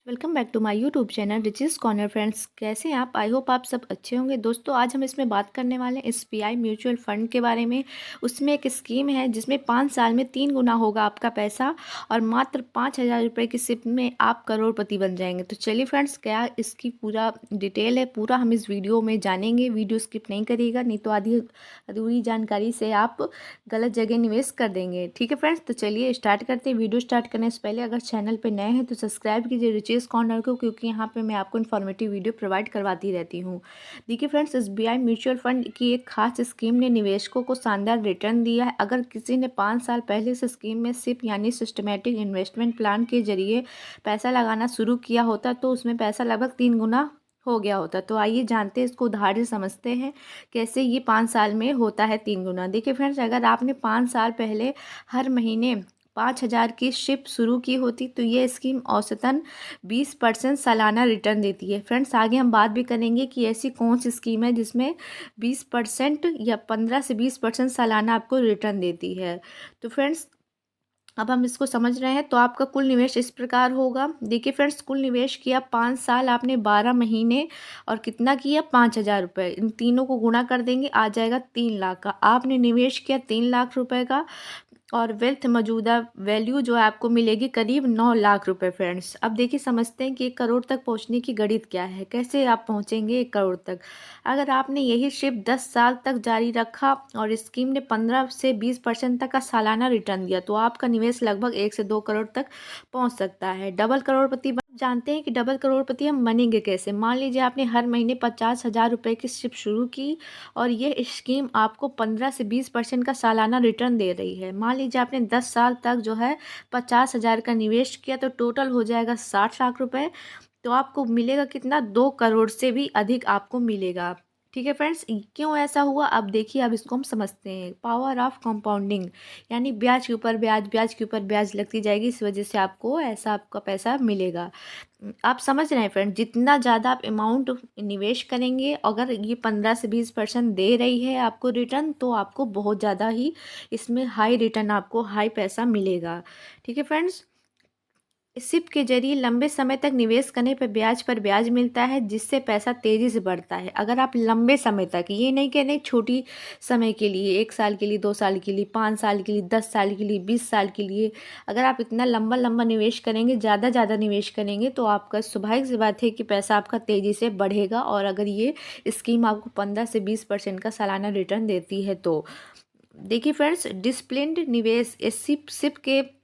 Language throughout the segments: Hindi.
Welcome back to my YouTube channel riches corner. Friends, कैसे हैं आप? आई होप आप सब अच्छे होंगे। दोस्तों, आज हम इसमें बात करने वाले हैं एसबीआई म्यूचुअल फंड के बारे में। उसमें एक स्कीम है जिसमें 5 साल में 3 गुना होगा आपका पैसा और मात्र 5,000 रुपये की सिप में आप करोड़पति बन जाएंगे। तो चलिए फ्रेंड्स, क्या इसकी पूरा डिटेल है, पूरा हम इस वीडियो में जानेंगे। वीडियो स्किप नहीं करिएगा, नहीं तो आधी अधूरी जानकारी से आप गलत जगह निवेश कर देंगे। ठीक है फ्रेंड्स, तो चलिए स्टार्ट करते हैं। वीडियो स्टार्ट करने से पहले अगर चैनल पे नए हैं तो सब्सक्राइब कीजिए रिचेस कॉर्नर को, क्योंकि यहाँ पे मैं आपको इन्फॉर्मेटिव वीडियो प्रोवाइड करवाती रहती हूँ। देखिए फ्रेंड्स, एसबीआई म्यूचुअल फंड की एक खास स्कीम ने निवेशकों को शानदार रिटर्न दिया है। अगर किसी ने 5 साल पहले इस स्कीम में सिप यानी सिस्टमेटिक इन्वेस्टमेंट प्लान के जरिए पैसा लगाना शुरू किया होता तो उसमें पैसा लगभग 3 गुना हो गया होता। तो आइए जानते हैं, इसको उदाहरण समझते हैं कैसे ये 5 साल में होता है 3 गुना। देखिए फ्रेंड्स, अगर आपने 5 साल पहले हर महीने 5,000 की शिप शुरू की होती तो ये स्कीम औसतन 20% सालाना रिटर्न देती है। फ्रेंड्स, आगे हम बात भी करेंगे कि ऐसी कौन सी स्कीम है जिसमें 20% या 15 से 20% सालाना आपको रिटर्न देती है। तो फ्रेंड्स, अब हम इसको समझ रहे हैं। तो आपका कुल निवेश इस प्रकार होगा। देखिए फ्रेंड्स, कुल निवेश किया 5 साल आपने 12 महीने और कितना किया 5,000 रुपये। इन तीनों को गुणा कर देंगे, आ जाएगा 3 लाख का। आपने निवेश किया 3 लाख रुपए का और वेल्थ मौजूदा वैल्यू जो है आपको मिलेगी करीब 9 लाख रुपए। फ्रेंड्स, अब देखिए समझते हैं कि 1 करोड़ तक पहुंचने की गणित क्या है, कैसे आप पहुंचेंगे 1 करोड़ तक। अगर आपने यही शिफ्ट 10 साल तक जारी रखा और स्कीम ने 15 से 20% तक का सालाना रिटर्न दिया तो आपका निवेश लगभग 1 से 2 करोड़ तक पहुंच सकता है। डबल करोड़पति जानते हैं कि डबल करोड़पति हम बनेंगे कैसे। मान लीजिए आपने हर महीने 50,000 रुपये की शिफ्ट शुरू की और ये स्कीम आपको 15 से 20% का सालाना रिटर्न दे रही है। मान लीजिए आपने 10 साल तक जो है 50,000 का निवेश किया तो टोटल हो जाएगा 60 लाख रुपए। तो आपको मिलेगा कितना? 2 करोड़ से भी अधिक आपको मिलेगा। ठीक है फ्रेंड्स, क्यों ऐसा हुआ? अब देखिए, अब इसको हम समझते हैं। पावर ऑफ कंपाउंडिंग, यानी ब्याज के ऊपर ब्याज, ब्याज के ऊपर ब्याज लगती जाएगी, इस वजह से आपको ऐसा आपका पैसा मिलेगा। आप समझ रहे हैं फ्रेंड, जितना ज़्यादा आप अमाउंट निवेश करेंगे, अगर ये 15 से 20% दे रही है आपको रिटर्न, तो आपको बहुत ज़्यादा ही इसमें हाई रिटर्न, आपको हाई पैसा मिलेगा। ठीक है फ्रेंड्स, सिप के जरिए लंबे समय तक निवेश करने पर ब्याज मिलता है, जिससे पैसा तेजी से बढ़ता है। अगर आप लंबे समय तक, ये नहीं कह रहे छोटी समय के लिए, 1 साल के लिए, 2 साल के लिए, 5 साल के लिए, 10 साल के लिए, 20 साल के लिए, अगर आप इतना लंबा लंबा निवेश करेंगे, ज़्यादा ज़्यादा निवेश करेंगे, तो आपका स्वाभाविक सी बात है कि पैसा आपका तेज़ी से बढ़ेगा। और अगर ये स्कीम आपको 15 से 20% का सालाना रिटर्न देती है तो देखिए फ्रेंड्स, डिसिप्लिन्ड निवेश इस सिप के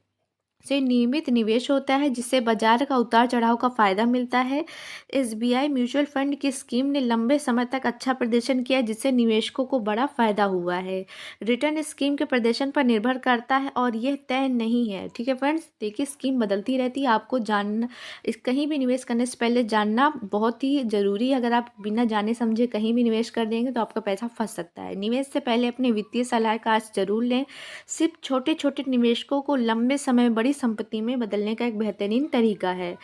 से नियमित निवेश होता है, जिससे बाजार का उतार चढ़ाव का फायदा मिलता है। एसबीआई म्यूचुअल फंड की स्कीम ने लंबे समय तक अच्छा प्रदर्शन किया, जिससे निवेशकों को बड़ा फायदा हुआ है। रिटर्न स्कीम के प्रदर्शन पर निर्भर करता है और यह तय नहीं है। ठीक है फ्रेंड्स, देखिए स्कीम बदलती रहती है, आपको जानना, इस कहीं भी निवेश करने से पहले जानना बहुत ही जरूरी है। अगर आप बिना जाने समझे कहीं भी निवेश कर देंगे तो आपका पैसा फंस सकता है। निवेश से पहले अपने वित्तीय सलाहकार जरूर लें। सिर्फ छोटे छोटे निवेशकों को लंबे समय में बड़ी संपत्ति में बदलने का एक बेहतरीन तरीका है।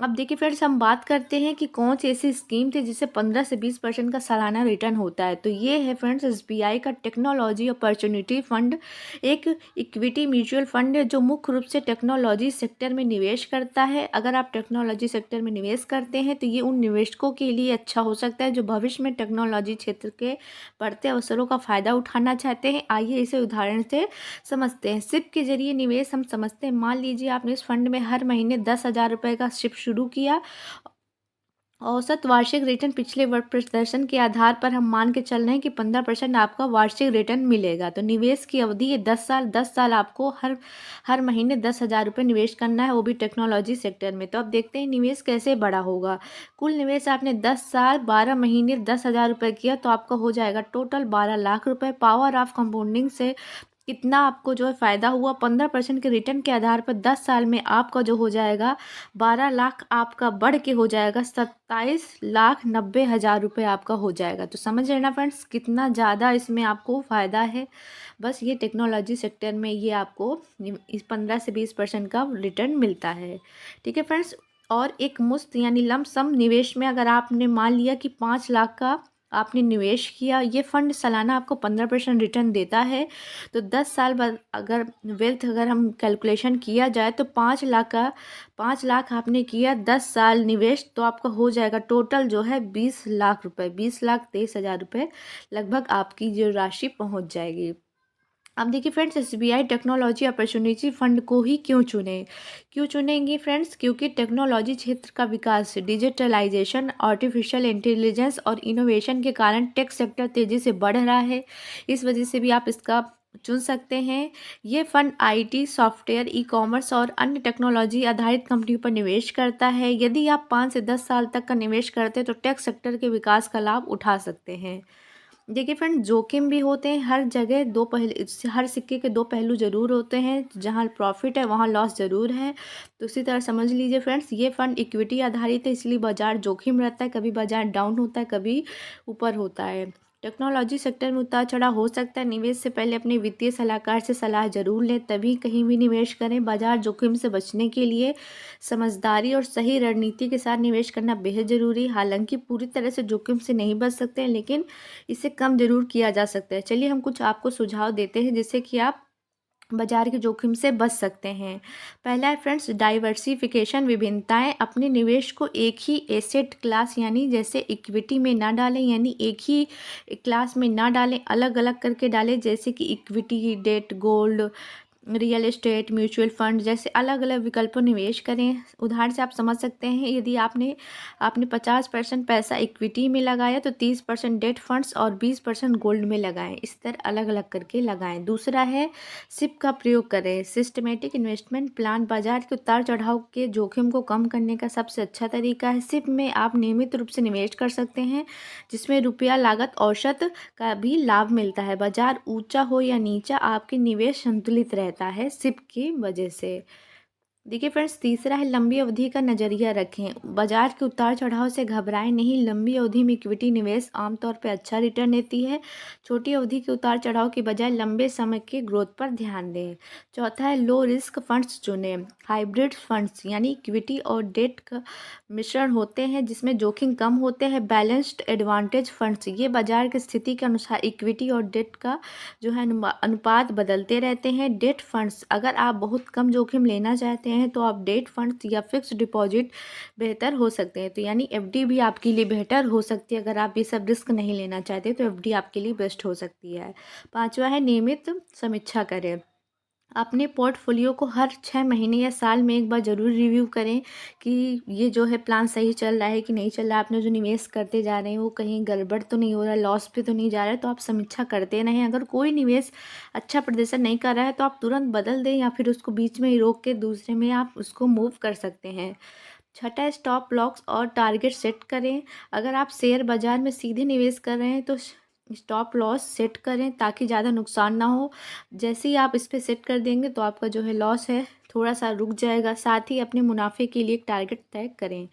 अब देखिए फ्रेंड्स, हम बात करते हैं कि कौन सी ऐसी स्कीम थी जिससे 15 से 20% का सालाना रिटर्न होता है। तो ये है फ्रेंड्स एसबीआई का टेक्नोलॉजी अपॉर्चुनिटी फंड, एक इक्विटी म्यूचुअल फंड है जो मुख्य रूप से टेक्नोलॉजी सेक्टर में निवेश करता है। अगर आप टेक्नोलॉजी सेक्टर में निवेश करते हैं तो ये उन निवेशकों के लिए अच्छा हो सकता है जो भविष्य में टेक्नोलॉजी क्षेत्र के बढ़ते अवसरों का फायदा उठाना चाहते हैं। आइए इसे उदाहरण से समझते हैं। सिप के जरिए निवेश हम समझते हैं। मान लीजिए आपने इस फंड में हर महीने 10,000 रुपये का सिप शुरू किया। औसत वार्षिक रिटर्न पिछले वर्ष प्रदर्शन के आधार पर हम मान के चल रहे हैं कि 15% आपका वार्षिक रिटर्न मिलेगा। तो निवेश की अवधि ये 10 साल आपको हर हर महीने 10,000 रुपये निवेश करना है, वो भी टेक्नोलॉजी सेक्टर में। तो अब देखते हैं निवेश कैसे बड़ा होगा। कुल निवेश आपने 10 साल 12 महीने 10,000 रुपये किया तो आपका हो जाएगा टोटल 12 लाख रुपये। पावर ऑफ कंपाउंडिंग से कितना आपको जो है फ़ायदा हुआ, 15% के रिटर्न के आधार पर 10 साल में आपका जो हो जाएगा 12 लाख आपका बढ़ के हो जाएगा 27,90,000 रुपये आपका हो जाएगा। तो समझ रहे ना फ्रेंड्स, कितना ज़्यादा इसमें आपको फ़ायदा है। बस ये टेक्नोलॉजी सेक्टर में ये आपको इस 15 से 20% का रिटर्न मिलता है। ठीक है फ्रेंड्स, और एक मुश्त यानी लम सम निवेश में अगर आपने मान लिया कि 5 लाख का आपने निवेश किया, ये फंड सालाना आपको 15% रिटर्न देता है। तो 10 साल बाद अगर हम कैलकुलेशन किया जाए तो 5 लाख आपने किया 10 साल निवेश, तो आपका हो जाएगा टोटल जो है 20 लाख रुपए, 20,23,000 रुपये लगभग आपकी जो राशि पहुंच जाएगी। अब देखिए friends, SBI technology opportunity fund को ही क्यों चुनेंगे फ्रेंड्स? क्योंकि टेक्नोलॉजी क्षेत्र का विकास, डिजिटलाइजेशन, आर्टिफिशियल इंटेलिजेंस और इनोवेशन के कारण टेक सेक्टर तेज़ी से बढ़ रहा है। इस वजह से भी आप इसका चुन सकते हैं। ये fund IT, software, e commerce और अन्य टेक्नोलॉजी आधारित कंपनियों पर निवेश करता है। यदि आप 5 से 10 साल तक का निवेश करते हैं तो टेक सेक्टर के विकास का लाभ उठा सकते हैं। देखिए फ्रेंड, जोखिम भी होते हैं हर जगह, हर सिक्के के दो पहलू जरूर होते हैं। जहाँ प्रॉफिट है वहाँ लॉस जरूर है। तो इसी तरह समझ लीजिए फ्रेंड्स, ये फंड इक्विटी आधारित है, इसलिए बाजार जोखिम रहता है। कभी बाजार डाउन होता है, कभी ऊपर होता है। टेक्नोलॉजी सेक्टर में उतार चढ़ाव हो सकता है। निवेश से पहले अपने वित्तीय सलाहकार से सलाह जरूर लें, तभी कहीं भी निवेश करें। बाजार जोखिम से बचने के लिए समझदारी और सही रणनीति के साथ निवेश करना बेहद जरूरी है। हालांकि पूरी तरह से जोखिम से नहीं बच सकते हैं, लेकिन इसे कम जरूर किया जा सकता है। चलिए हम कुछ आपको सुझाव देते हैं जिससे कि आप बाजार के जोखिम से बच सकते हैं। पहला है फ्रेंड्स, डाइवर्सिफिकेशन, विभिन्नताएं। अपने निवेश को एक ही एसेट क्लास यानी जैसे इक्विटी में ना डालें, यानी एक ही क्लास में ना डालें, अलग अलग करके डालें। जैसे कि equity, debt, gold, real estate, mutual fund जैसे अलग अलग विकल्पों निवेश करें। उदाहरण से आप समझ सकते हैं, यदि आपने आपने 50% पैसा इक्विटी में लगाया तो 30% डेट फंड्स और 20% गोल्ड में लगाएं। इस तरह अलग अलग करके लगाएं। दूसरा है, सिप का प्रयोग करें। सिस्टमेटिक इन्वेस्टमेंट प्लान बाजार के उतार चढ़ाव के जोखिम को कम करने का सबसे अच्छा तरीका है। सिप में आप नियमित रूप से निवेश कर सकते हैं, जिसमें रुपया लागत औसत का भी लाभ मिलता है। बाजार ऊंचा हो या नीचा, आपके निवेश संतुलित रहता है सिप की वजह से। देखिए फ्रेंड्स, तीसरा है, लंबी अवधि का नजरिया रखें। बाजार के उतार चढ़ाव से घबराएं नहीं। लंबी अवधि में इक्विटी निवेश आमतौर पर अच्छा रिटर्न देती है। छोटी अवधि के उतार चढ़ाव के बजाय लंबे समय के ग्रोथ पर ध्यान दें। चौथा है, लो रिस्क फंड्स चुनें। हाइब्रिड फंड्स यानी इक्विटी और डेट का मिश्रण होते हैं, जिसमें जोखिम कम होते हैं। बैलेंस्ड एडवांटेज फंड्स, ये बाजार की स्थिति के अनुसार इक्विटी और डेट का जो है अनुपात बदलते रहते हैं। डेट फंड्स, अगर आप बहुत कम जोखिम लेना चाहते हैं तो आप डेट फंड्स या फिक्स डिपॉजिट बेहतर हो सकते हैं। तो यानी एफडी भी आपके लिए बेहतर हो सकती है। अगर आप ये सब रिस्क नहीं लेना चाहते तो एफडी आपके लिए बेस्ट हो सकती है। पांचवा है, नियमित समीक्षा करें। अपने पोर्टफोलियो को हर 6 महीने या साल में एक बार ज़रूर रिव्यू करें कि ये जो है प्लान सही चल रहा है कि नहीं चल रहा है। आपने जो निवेश करते जा रहे हैं वो कहीं गड़बड़ तो नहीं हो रहा है, लॉस पे तो नहीं जा रहा है। तो आप समीक्षा करते रहें। अगर कोई निवेश अच्छा प्रदर्शन नहीं कर रहा है तो आप तुरंत बदल दें या फिर उसको बीच में ही रोक के दूसरे में आप उसको मूव कर सकते हैं। छठा, स्टॉप लॉस और टारगेट सेट करें। अगर आप शेयर बाजार में सीधे निवेश कर रहे हैं तो स्टॉप लॉस सेट करें ताकि ज़्यादा नुकसान ना हो। जैसे ही आप इस पर सेट कर देंगे तो आपका जो है लॉस है थोड़ा सा रुक जाएगा। साथ ही अपने मुनाफे के लिए एक टारगेट तय करें।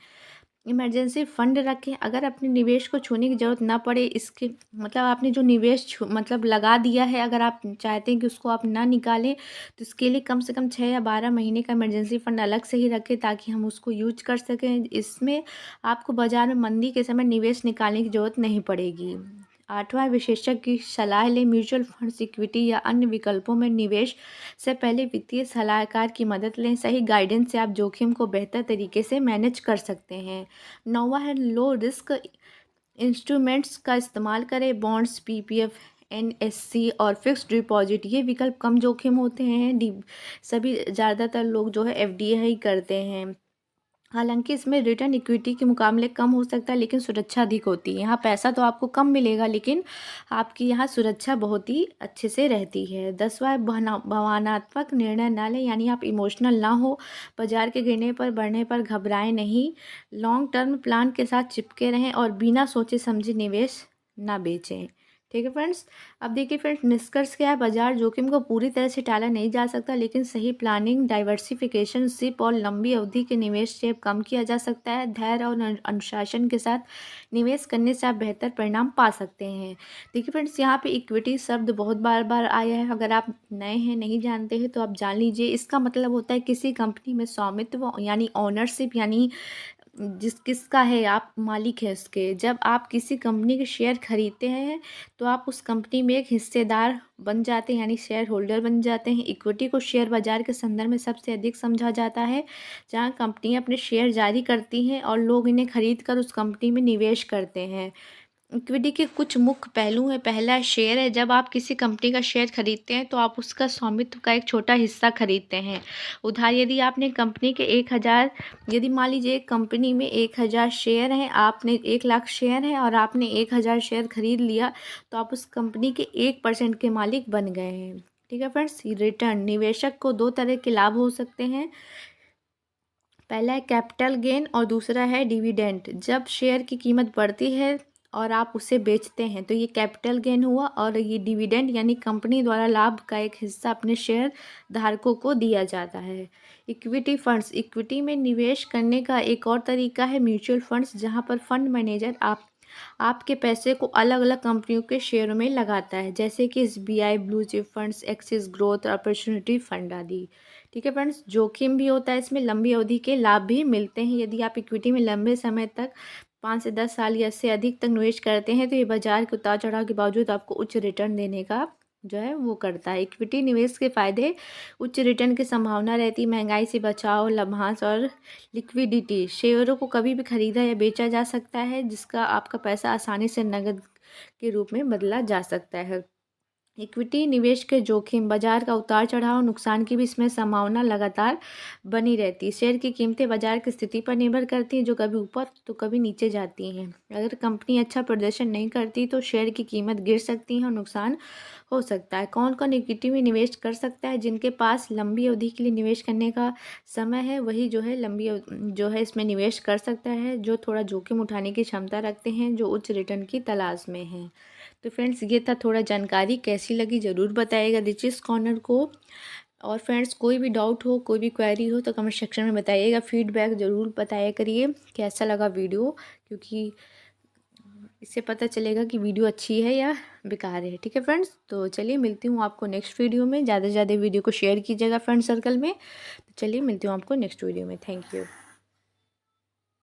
इमरजेंसी फंड रखें। अगर अपने निवेश को छूने की ज़रूरत ना पड़े, इसके मतलब आपने जो निवेश मतलब लगा दिया है, अगर आप चाहते हैं कि उसको आप ना निकालें तो इसके लिए कम से कम 6 या 12 महीने का इमरजेंसी फंड अलग से ही रखें ताकि हम उसको यूज कर सकें। इसमें आपको बाजार में मंदी के समय निवेश निकालने की ज़रूरत नहीं पड़ेगी। आठवां, विशेषज्ञ की सलाह लें। म्यूचुअल फंड, इक्विटी या अन्य विकल्पों में निवेश से पहले वित्तीय सलाहकार की मदद लें। सही गाइडेंस से आप जोखिम को बेहतर तरीके से मैनेज कर सकते हैं। नौवां है, लो रिस्क इंस्ट्रूमेंट्स का इस्तेमाल करें। बॉन्ड्स, पीपीएफ, एनएससी और फिक्स्ड डिपॉजिट, ये विकल्प कम जोखिम होते हैं। सभी ज़्यादातर लोग जो है एफडीआई ही करते हैं। हालांकि इसमें रिटर्न इक्विटी के मुकाबले कम हो सकता है, लेकिन सुरक्षा अधिक होती है। यहाँ पैसा तो आपको कम मिलेगा, लेकिन आपकी यहाँ सुरक्षा बहुत ही अच्छे से रहती है। 10वां, भावनात्मक निर्णय ना लें, यानी आप इमोशनल ना हो। बाजार के गिरने पर बढ़ने पर घबराएं नहीं। लॉन्ग टर्म प्लान के साथ चिपके रहें और बिना सोचे समझे निवेश ना बेचें। ठीक है फ्रेंड्स। अब देखिए फ्रेंड्स, निष्कर्ष क्या है? बाजार जोखिम को पूरी तरह से टाला नहीं जा सकता, लेकिन सही प्लानिंग, डाइवर्सिफिकेशन, सिप और लंबी अवधि के निवेश से कम किया जा सकता है। धैर्य और अनुशासन के साथ निवेश करने से आप बेहतर परिणाम पा सकते हैं। देखिए फ्रेंड्स, यहाँ पे इक्विटी शब्द बहुत बार बार आया है। अगर आप नए हैं, नहीं जानते हैं, तो आप जान लीजिए। इसका मतलब होता है किसी कंपनी में स्वामित्व यानी ऑनरशिप, यानी किसका है, आप मालिक है उसके। जब आप किसी कंपनी के शेयर खरीदते हैं तो आप उस कंपनी में एक हिस्सेदार बन जाते हैं, यानी शेयर होल्डर बन जाते हैं। इक्विटी को शेयर बाजार के संदर्भ में सबसे अधिक समझा जाता है, जहां कंपनियां अपने शेयर जारी करती हैं और लोग इन्हें खरीद कर उस कंपनी में निवेश करते हैं। इक्विटी के कुछ मुख्य पहलू हैं। पहला शेयर है। जब आप किसी कंपनी का शेयर खरीदते हैं तो आप उसका स्वामित्व का एक छोटा हिस्सा खरीदते हैं। उदाहरण, यदि आपने कंपनी के 1000, यदि मान लीजिए एक कंपनी में 1000 शेयर हैं, आपने 1 लाख शेयर हैं और आपने 1000 शेयर खरीद लिया, तो आप उस कंपनी के 1% के मालिक बन गए हैं। ठीक है फ्रेंड्स। रिटर्न, निवेशक को 2 तरह के लाभ हो सकते हैं। पहला है कैपिटल गेन और दूसरा है डिविडेंड। जब शेयर की कीमत बढ़ती है और आप उसे बेचते हैं तो ये कैपिटल गेन हुआ, और ये डिविडेंड यानी कंपनी द्वारा लाभ का एक हिस्सा अपने शेयर धारकों को दिया जाता है। इक्विटी फंड्स, इक्विटी में निवेश करने का एक और तरीका है म्यूचुअल फंड्स, जहां पर फंड मैनेजर आपके पैसे को अलग अलग कंपनियों के शेयरों में लगाता है, जैसे कि SBI blue chip funds, axis growth, opportunity fund आदि। ठीक है फ्रेंड्स। जोखिम भी होता है इसमें, लंबी अवधि के लाभ भी मिलते हैं। यदि आप इक्विटी में लंबे समय तक 5 से 10 साल या इससे अधिक तक निवेश करते हैं तो ये बाजार के उतार चढ़ाव के बावजूद आपको उच्च रिटर्न देने का जो है वो करता है। इक्विटी निवेश के फायदे, उच्च रिटर्न की संभावना रहती, महंगाई से बचाव, लाभांश और लिक्विडिटी। शेयरों को कभी भी खरीदा या बेचा जा सकता है, जिसका आपका पैसा आसानी से नकद के रूप में बदला जा सकता है। इक्विटी निवेश के जोखिम, बाजार का उतार चढ़ाव, नुकसान की भी इसमें संभावना लगातार बनी रहती है। शेयर की कीमतें बाजार की स्थिति पर निर्भर करती हैं, जो कभी ऊपर तो कभी नीचे जाती हैं। अगर कंपनी अच्छा प्रदर्शन नहीं करती तो शेयर की कीमत गिर सकती है और नुकसान हो सकता है। कौन कौन इक्विटी में निवेश कर सकता है? जिनके पास लंबी अवधि के लिए निवेश करने का समय है, वही जो है जो है इसमें निवेश कर सकता है। जो थोड़ा जोखिम उठाने की क्षमता रखते हैं, जो उच्च रिटर्न की तलाश में हैं। तो फ्रेंड्स, ये था थोड़ा जानकारी, कैसी लगी ज़रूर बताइएगा रिचेस कॉर्नर को। और फ्रेंड्स, कोई भी डाउट हो, कोई भी क्वेरी हो तो कमेंट सेक्शन में बताइएगा। फीडबैक ज़रूर बताया करिए कैसा लगा वीडियो, क्योंकि इससे पता चलेगा कि वीडियो अच्छी है या बेकार है। ठीक है फ्रेंड्स। तो चलिए, मिलती हूँ आपको नेक्स्ट वीडियो में। ज़्यादा से ज़्यादा वीडियो को शेयर कीजिएगा फ्रेंड सर्कल में। तो चलिए, मिलती हूँ आपको नेक्स्ट वीडियो में। Thank you.